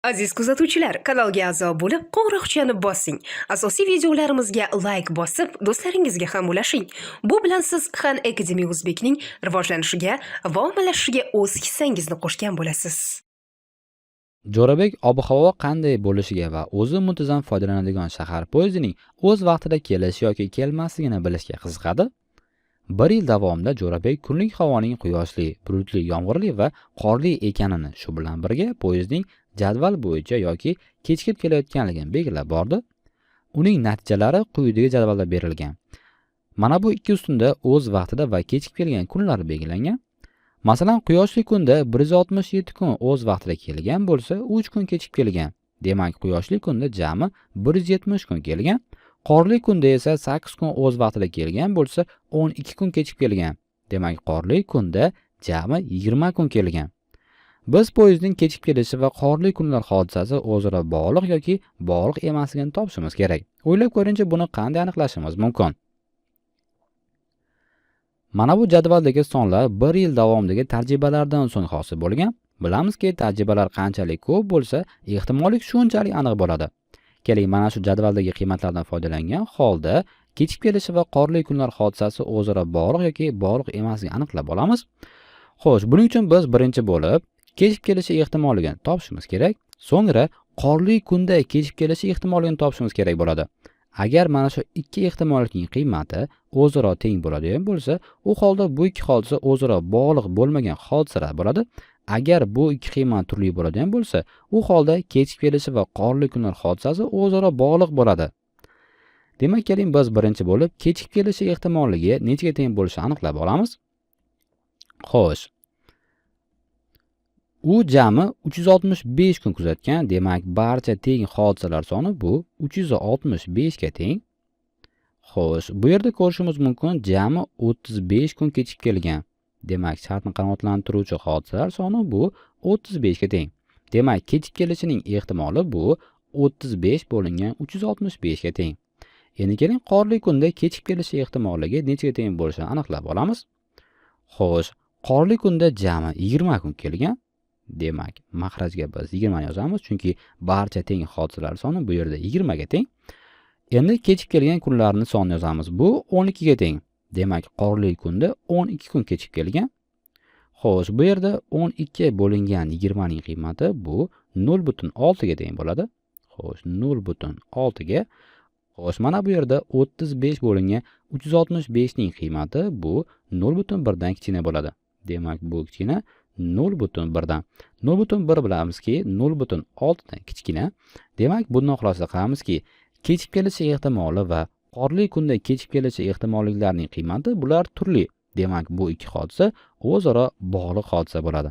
Aziz kuzatuvchilar, kanalga a'zo bo'lib, qo'ng'iroqchani bosing. Asosiy videolarimizga like bosib, do'stlaringizga ham ulashing. Bu bilan siz Khan Academy Uzbekning rivojlanishiga va ommalashishiga o'z hissangizni qo'shgan bo'lasiz. Jo'rabek ob-havo qanday bo'lishiga va o'zi muntazam foydalanadigan shahar poyezdining o'z vaqtida kelishi yoki kelmasligini bilishga qiziqadi. 1 yil davomida Jo'rabek kunlik havoning quyoshli, bulutli, yomg'irli va qorli ekanini, shu bilan birga poyezdning jadval bo'yicha yoki kechikib kelayotganligini belgilab bordi. Uning natijalari quyidagi jadvalda berilgan. Mana bu ikki ustunda o'z vaqtida va kechikib kelgan kunlar belgilangan. Masalan, quyoshli kunda 167 kun o'z vaqtida kelgan bo'lsa, 3 kun kechikib kelgan. Demak, quyoshli kunda jami 170 kun kelgan. Qorli kunda esa 8 kun o'z vaqtida kelgan bo'lsa, 12 kun kechikib kelgan. Demak, qorli kunda jami 20 kun kelgan. Biz poyezdning kechikib kelishi va qorli kunlar hodisasi o'zaro bog'liq yoki bog'liq emasligini topishimiz kerak. O'ylab ko'ringchi, buni qanday aniqlashimiz mumkin? Mana bu jadvaldagi sonlar 1 yil davomidagi tajribalardan so'ng hosil bo'lgan. Bilamizki, tajribalar qanchalik ko'p bo'lsa, ehtimollik shunchalik aniq bo'ladi. Keling, mana shu jadvaldagi qiymatlardan foydalangan holda kechikib kelishi va qorli kunlar hodisasi o'zaro bog'liq yoki bog'liq emasligini aniqlab olamiz. Xo'sh, buning uchun biz birinchi bo'lib kechikib kelishi ehtimolligini topishimiz kerak. So'ngra qorli kunda kechikib kelishi ehtimolligini topishimiz kerak bo'ladi. Agar mana shu ikki ehtimollikning qiymati o'zaro teng bo'ladigan bo'lsa, u holda bu ikki hodisa o'zaro bog'liq bo'lmagan hodisalar bo'ladi. Agar bu ikki qiymat turli bo'ladigan bo'lsa, u holda kechikib kelishi va qorli kunlar hodisasi o'zaro bog'liq bo'ladi. Demak, keling biz birinchi bo'lib kechikib kelishi ehtimolligi nechaga teng bo'lishini aniqlab olamiz. Xo'sh. U jami 365 kun kuzatgan. Demak, barcha teng hodisalar soni bu 365 ga teng. Xo'sh, bu yerda ko'rishimiz mumkin jami 35 kun kechikib kelgan. Demak, shartni qanoatlantiruvchi hodisalar soni bu 35 ga teng. Demak, kechikib kelishining ehtimoli bu 35 bo'lingan 365 ga teng. Endi keling, qorli kunda kechikib kelishi ehtimolligi nechaga teng bo'lishini aniqlab olamiz. Xo'sh, qorli kunda jami 20 kun kelgan. Demak, mahrajga biz 20 yozamiz, chunki barcha teng hodisalar soni bu yerda 20 ga teng. Endi kechikib kelgan kunlarning sonini yozamiz. Bu 12 ga teng. Demak, qorli kunda 12 kun kechikib kelgan. Xo'sh, bu yerda 12 bo'lingan 20 ning qiymati bu 0,6 ga teng bo'ladi. Xo'sh, 0,6 ga. Xo'sh, mana bu yerda 35 bo'lingan 365 ning qiymati bu 0,1 dan kichkina bo'ladi. Demak, bu kichkina 0,1 dan. 0,1 bilamizki 0,6 dan kichkina. Demak, bundan xulosa qilamizki, kechikib kelishi ehtimoli va qorli kunda kechikib kelishi ehtimolliklarining qiymati bular turli. Demak, bu ikki hodisa o'zaro bog'liq hodisa bo'ladi.